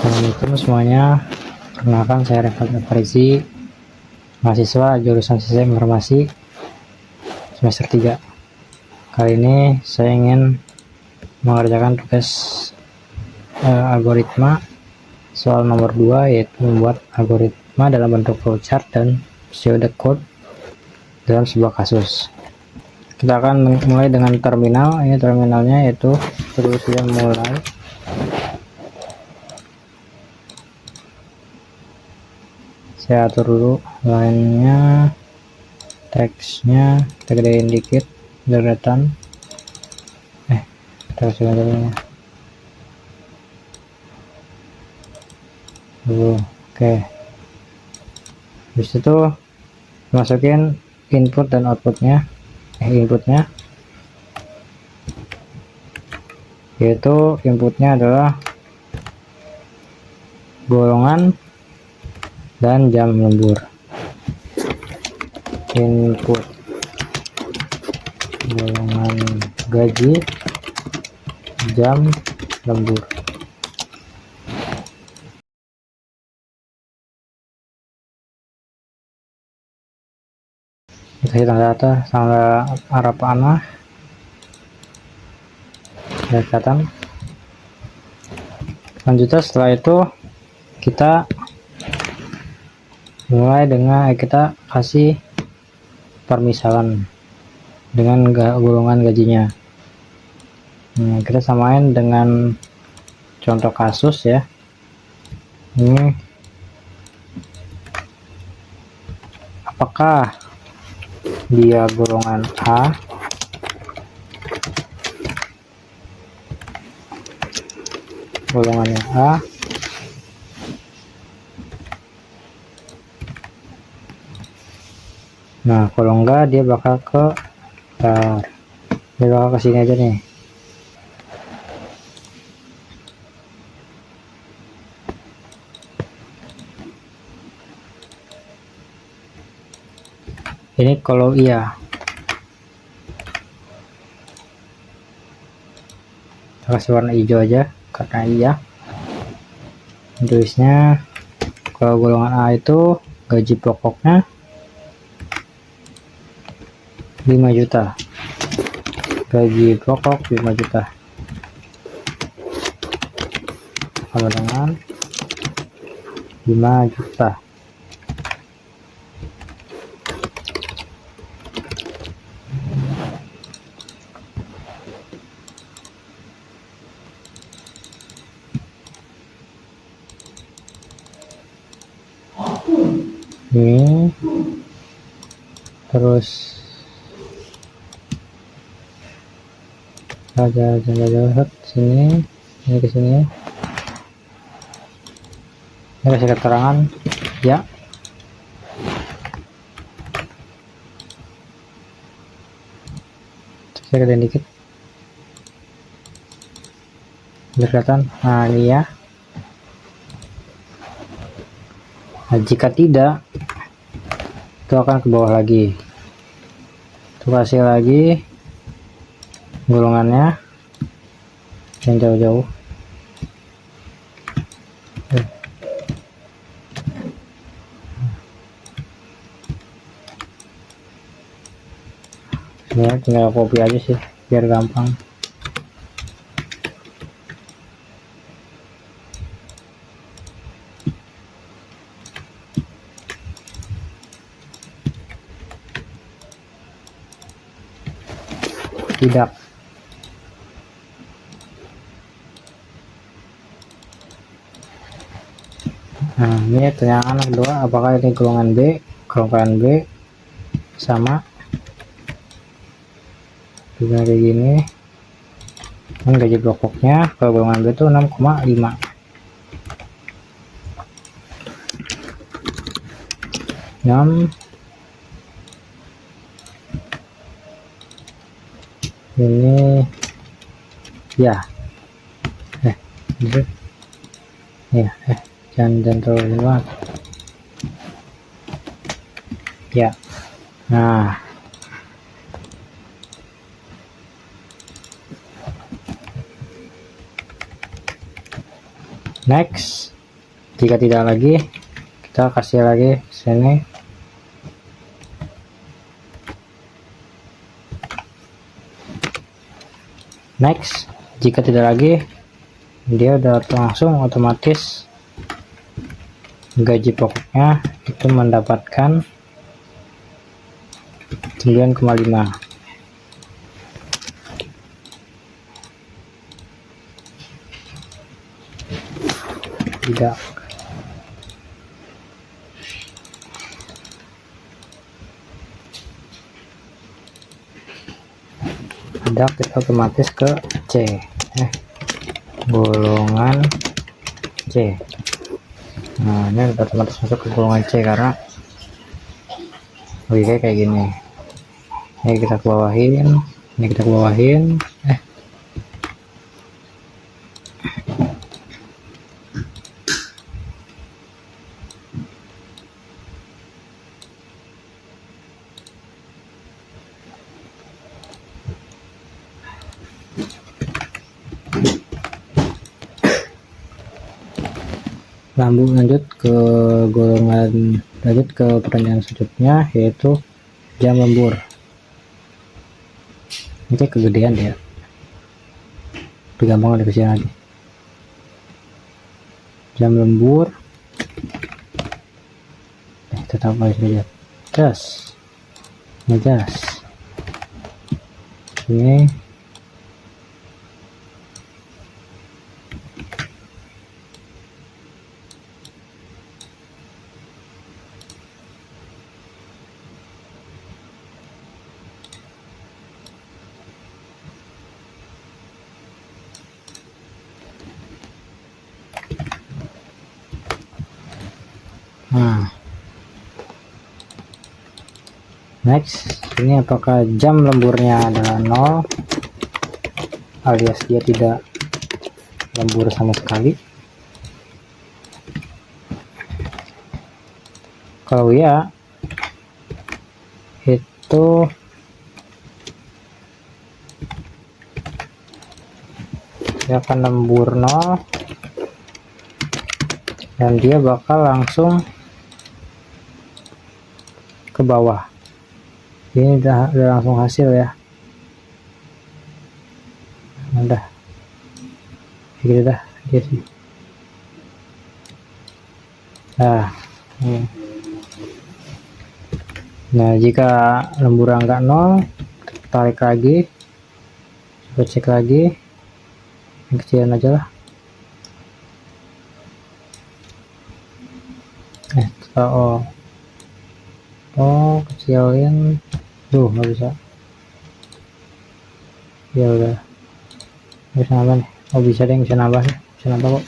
Assalamualaikum semuanya, perkenalkan saya Revat Farisi, mahasiswa jurusan Sistem Informasi semester 3. Kali ini saya ingin mengerjakan tugas algoritma soal nomor 2, yaitu membuat algoritma dalam bentuk flowchart dan pseudocode dalam sebuah kasus. Kita akan mulai dengan terminal. Ini terminalnya, yaitu terus saja mulai. Saya atur dulu lainnya, teksnya kita gedein dikit, kelihatan. Terus dulu. Oke. Habis itu masukin input dan outputnya, inputnya, yaitu inputnya adalah golongan dan jam lembur. Input golongan gaji, jam lembur. Kita hitung data tanggal Arab panah, kelihatan. Selanjutnya setelah itu kita mulai dengan kita kasih permisalan dengan golongan gajinya. Kita samain dengan contoh kasus ya. Ini apakah dia golongan A, golongannya A, nah kalau enggak dia bakal ke dia bakal ke sini aja nih. Ini kalau iya, kita kasih warna hijau aja karena iya. Tulisnya kalau golongan A itu gaji pokoknya 5 juta, gaji pokok 5 juta, sama dengan 5 juta. Ini terus jauh sini, ini ke sini, ini kasih keterangan ya. Saya gedein dikit, kelihatan. Nah ini ya. Nah, jika tidak, itu akan ke bawah lagi. Itu kasih lagi golongannya yang jauh-jauh. Ya, tinggal copy aja sih biar gampang. Tidak. Nah, ini pertanyaan kedua, apakah ini golongan B? Golongan B sama juga kayak gini. Dan gaji pokoknya kalau golongan B itu 6,5. Ini ya jangan terlalu banget ya. Nah Next, jika tidak lagi, kita kasih lagi sini. Next, jika tidak lagi, dia udah langsung otomatis gaji pokoknya itu mendapatkan 9,5. Tidak. Tidak, kita otomatis ke C. Golongan C. Nah, ini udah otomatis masuk ke golongan C karena logikanya kayak gini. Ini kita ke bawahin, ini kita ke bawahin. Lanjut ke pertanyaan selanjutnya, yaitu jam lembur. Ini kegedean ya, lebih gampang dikasih lagi. Jam lembur tetap harus lihat ngejas ini. Next, ini apakah jam lemburnya adalah 0 alias dia tidak lembur sama sekali? Kalau ya, itu dia akan lembur 0 dan dia bakal langsung ke bawah. Ini udah langsung hasil ya, udah gitu dah dia sih. Nah, jika lembur angka 0, tarik lagi, coba cek lagi yang kecilan aja lah. Kecilin tuh, nggak bisa ya, udah bisa nambah nih. Bisa deh, bisa nambah nih, bisa nambah kok.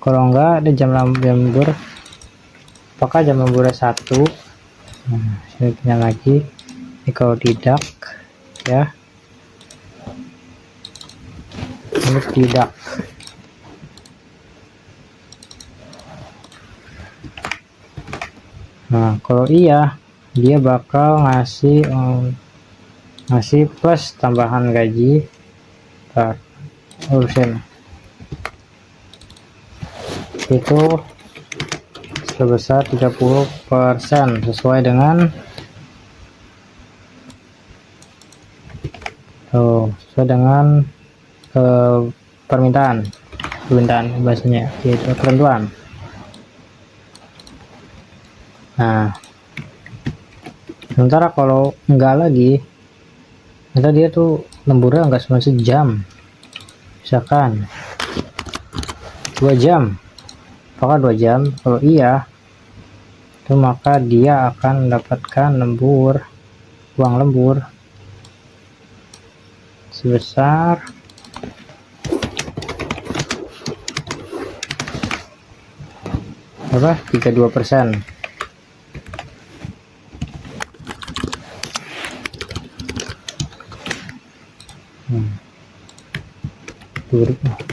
Kalau enggak ada jam lembur, apakah jam lemburnya 1? Nah, sini punya lagi. Ini kalau tidak ya, ini tidak. Nah, kalau iya, dia bakal ngasih plus tambahan gaji. Urusin itu sebesar 30% sesuai dengan permintaan bahasanya, yaitu ketentuan. Nah, sementara kalau enggak lagi, ternyata dia tuh lemburnya enggak cuma sejam, misalkan 2 jam. Apakah 2 jam? Kalau iya, itu maka dia akan mendapatkan uang lembur sebesar 32%.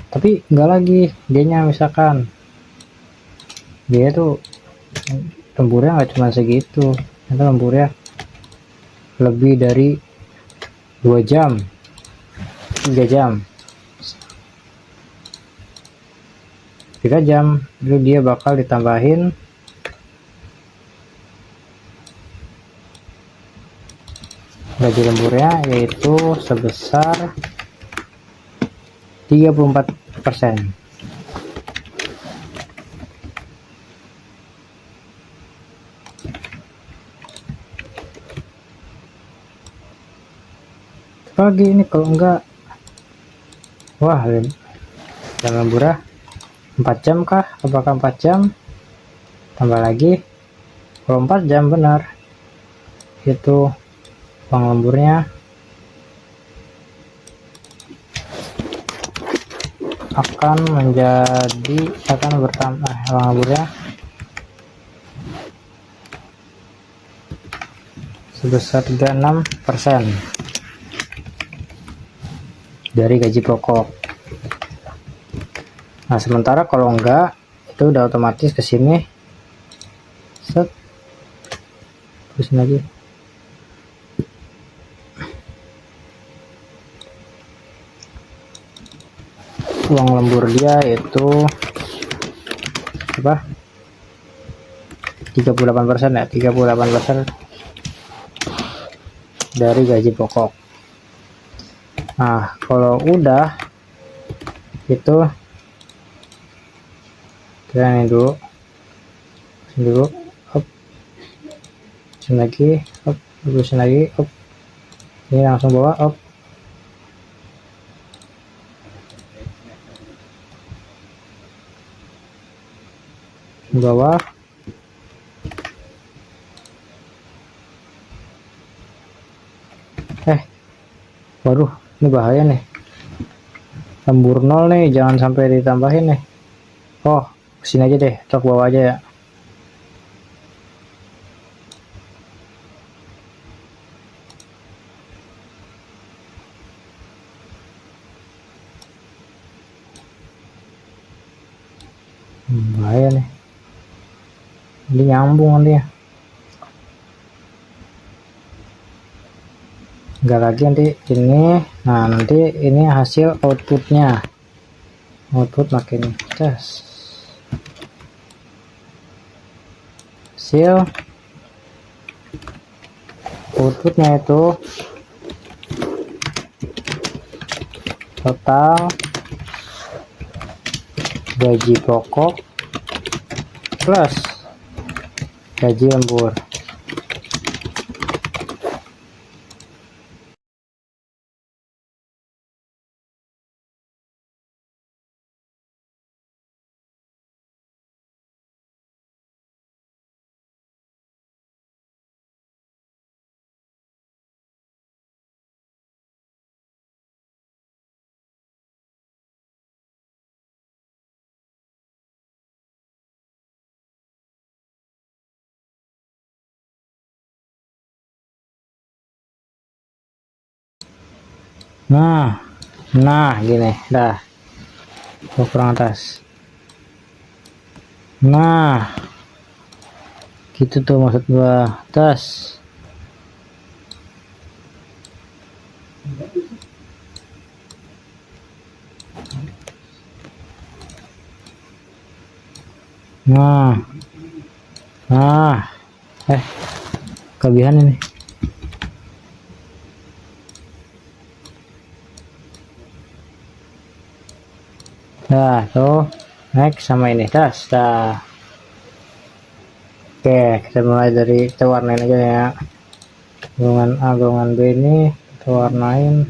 Tapi enggak lagi, dianya misalkan dia tuh lemburnya nggak cuma segitu, ternyata lemburnya lebih dari 2 jam, 3 jam. 3 jam, lalu dia bakal ditambahin gaji lemburnya, yaitu sebesar 34%. Pagi ini kalau enggak, wah, jam lemburnya 4 jam kah? Apakah 4 jam? Tambah lagi, kalau 4 jam benar, itu uang lemburnya akan bertambah, uang lemburnya sebesar 36% dari gaji pokok. Nah, sementara kalau enggak, itu udah otomatis ke sini. Set. Terusin lagi. Uang lembur dia itu apa? 38% ya, 38% dari gaji pokok. Nah, kalau udah itu kita ini dulu, up, sini lagi, up, sini lagi, up, ini langsung bawa, up, bawah, waduh, ini bahaya nih, lembur 0 nih, jangan sampai ditambahin nih. Oh, sini aja deh, truk bawah aja ya. Bahaya nih, ini nyambung nanti ya. Enggak lagi nanti ini. Nah, nanti ini hasil outputnya, output makin tes hasil outputnya itu total gaji pokok plus gaji lembur. Nah gini dah, kurang atas. Nah gitu tuh maksud gua, atas. Nah kelebihan ini. Nah tuh next sama ini das dah. Oke, kita mulai dari, kita warnain aja ya, golongan A golongan B ini kita warnain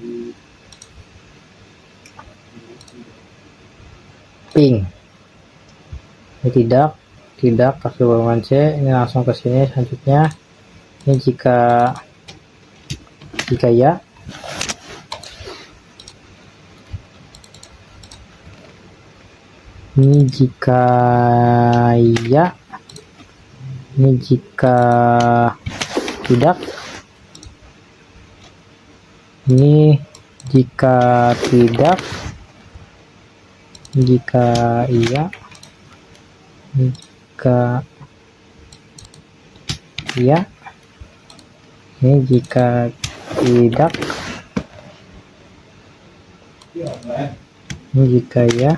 pink. Ini tidak kasih golongan C, ini langsung ke sini. Selanjutnya ini jika ya, ini jika ya, ini jika tidak, ini jika tidak, jika iya, jika iya, ini jika tidak, ini jika ya,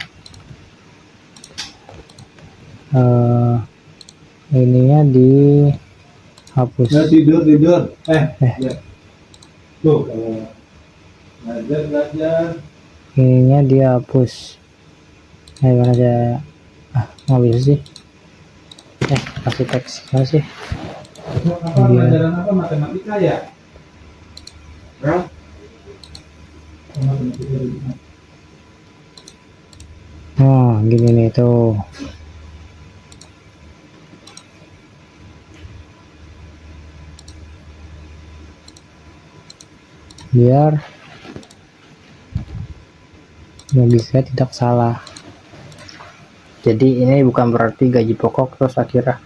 ininya dihapus. tidur ya. Tuh kalau belajar Ininya dihapus. Gimana aja, nggak bisa sih. Kasih teks mana sih? pelajaran apa, matematika ya? Oh gini nih tuh. Biar logika tidak salah. Jadi ini bukan berarti gaji pokok terus akhirnya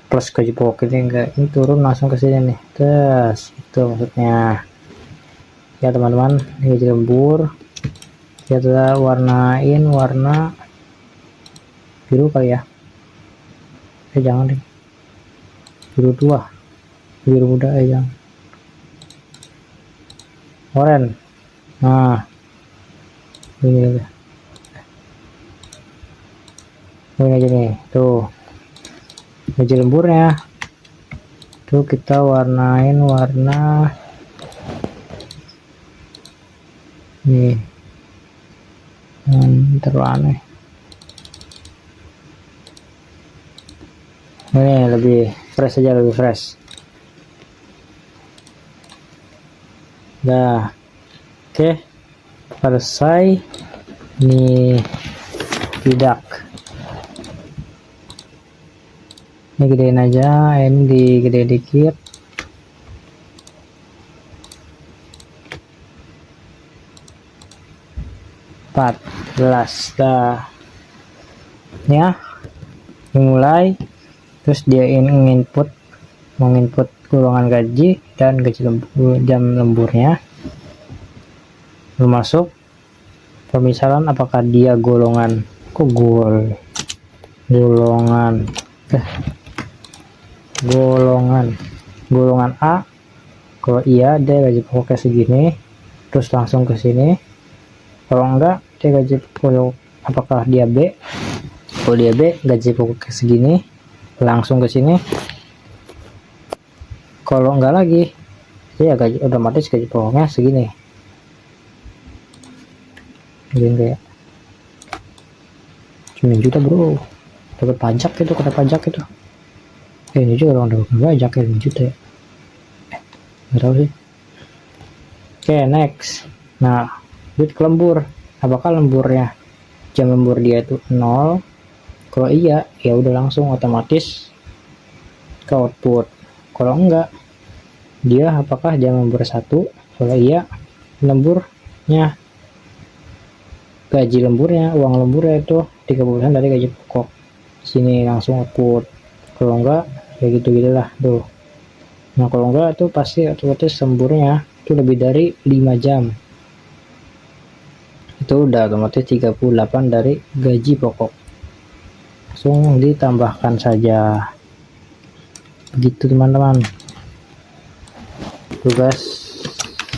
plus gaji pokok ini enggak, ini turun langsung ke sini nih. Terus itu maksudnya ya teman-teman. Gaji lembur kita warnain warna biru kali ya. Jangan deh, biru tua, biru muda jangan. Oranye. Nah ini aja nih tuh gaji lemburnya tuh, kita warnain warna nih, terlalu aneh. Ini lebih fresh aja, lebih fresh. Nah oke, selesai nih. Tidak, ini gedein aja, ini digede dikit. Empat belas dah ya, mulai. Terus dia menginput golongan gaji dan gaji lembur, jam lemburnya belum masuk. Pemisalan apakah dia golongan golongan A. Kalau iya dia gaji pokoknya segini, terus langsung ke sini. Kalau enggak dia gaji pokok, apakah dia B. Kalau dia B gaji pokoknya segini, langsung ke sini. Kalau enggak lagi dia gaji otomatis gaji pokoknya segini. Kayak cuma juta bro, dapat pajak itu, kena pajak itu. Ini juga orang dapat pajak ya, 1 juta ya. Nggak tahu sih. Oke, next. Nah, duit ke lembur. Apakah lemburnya jam lembur dia itu 0? Kalau iya, ya udah langsung otomatis ke output. Kalau enggak, dia apakah jam lembur 1? Kalau iya, lemburnya gaji lemburnya, uang lemburnya itu 30% dari gaji pokok. Sini langsung output. Kalau enggak ya gitu-gitulah tuh. Nah kalau enggak tuh pasti otomatis lemburnya itu lebih dari 5 jam. Itu udah otomatis 38 dari gaji pokok. Langsung ditambahkan saja. Begitu teman-teman. Tugas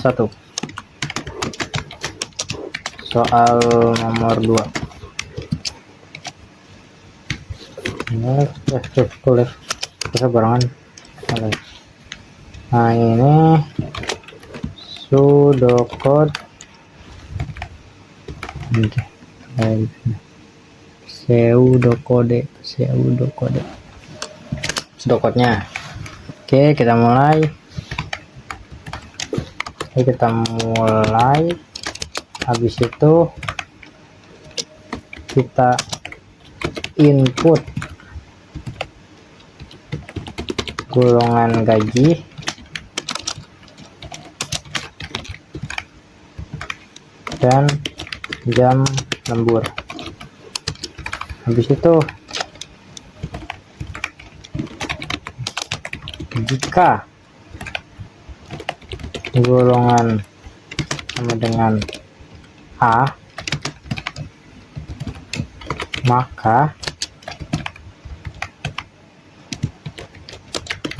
1. Soal nomor 2. Boleh kesabaran. Nah ini pseudocode pseudocode-nya. Oke, kita mulai. Habis itu kita input golongan gaji dan jam lembur. Habis itu jika golongan sama dengan A, maka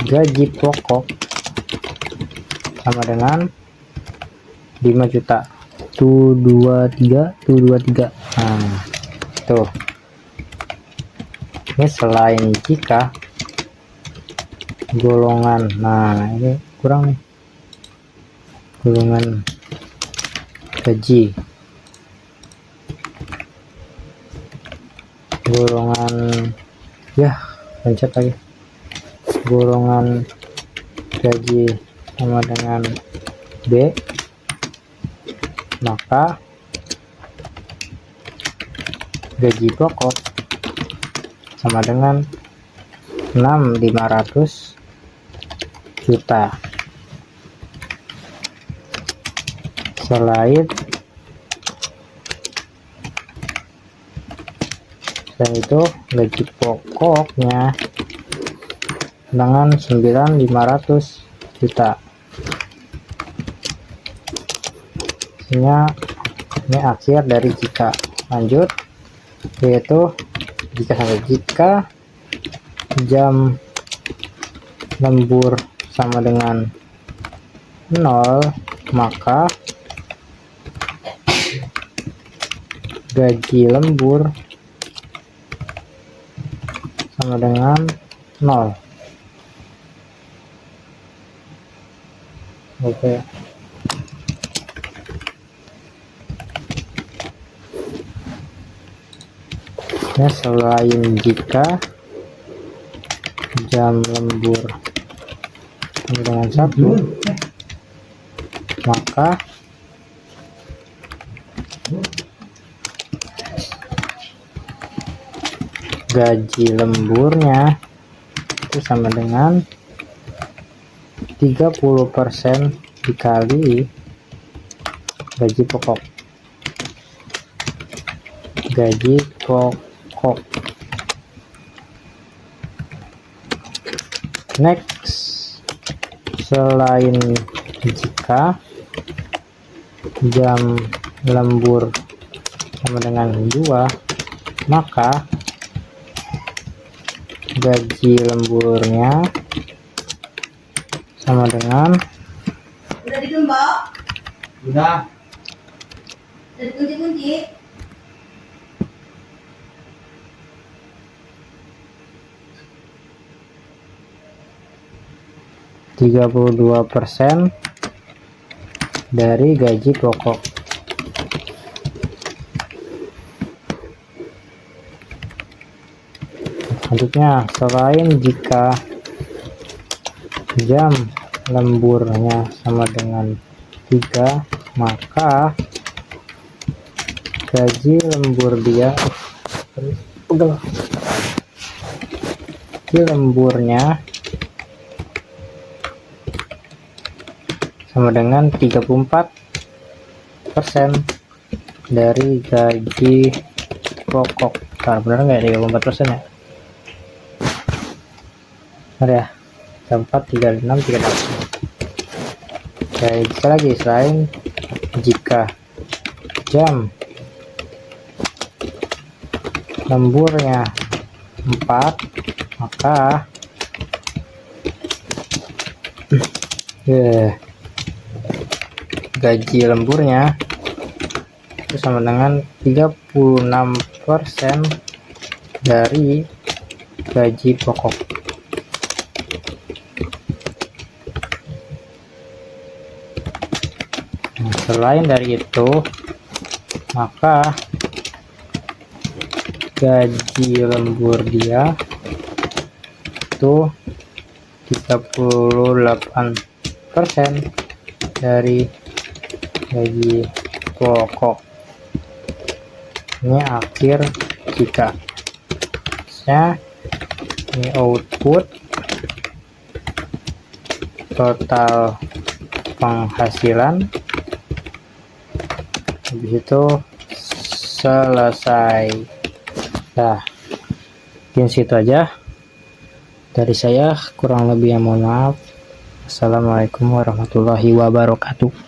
gaji pokok sama dengan 5 juta. Tuh 23. Nah tuh Ini selain jika golongan, nah ini kurang nih, golongan gaji, golongan, ya pencet lagi, golongan gaji sama dengan B, maka gaji pokok sama dengan 6.500 juta. Selain itu gaji pokoknya dengan 9.500 juta. Ini akhir dari jika. Lanjut, yaitu jika jam lembur sama dengan 0, maka gaji lembur sama dengan 0. Oke. Ya, selain jika jam lembur sama dengan 1, maka gaji lemburnya itu sama dengan 30% dikali gaji pokok. Gaji pokok. Next, selain jika jam lembur sama dengan 2, maka gaji lemburnya sama dengan Udah digembok? Udah. Udah dikunci-kunci? 32% dari gaji pokok. Selanjutnya, selain jika jam lemburnya sama dengan 3, maka gaji lembur dia gaji lemburnya sama dengan 34% dari gaji pokok. Benar nggak 34% ya? Benar ya? 4, 36, 38. Oke, sekali lagi, selain jika jam lemburnya 4, maka gaji lemburnya itu sama dengan 36% dari gaji pokok. Nah, selain dari itu, maka gaji lembur dia itu 38% dari gaji pokok. Ini akhir jika. Ini output total penghasilan. Habis itu selesai. Nah, mungkin situ aja dari saya, kurang lebih yang mohon maaf. Assalamualaikum warahmatullahi wabarakatuh.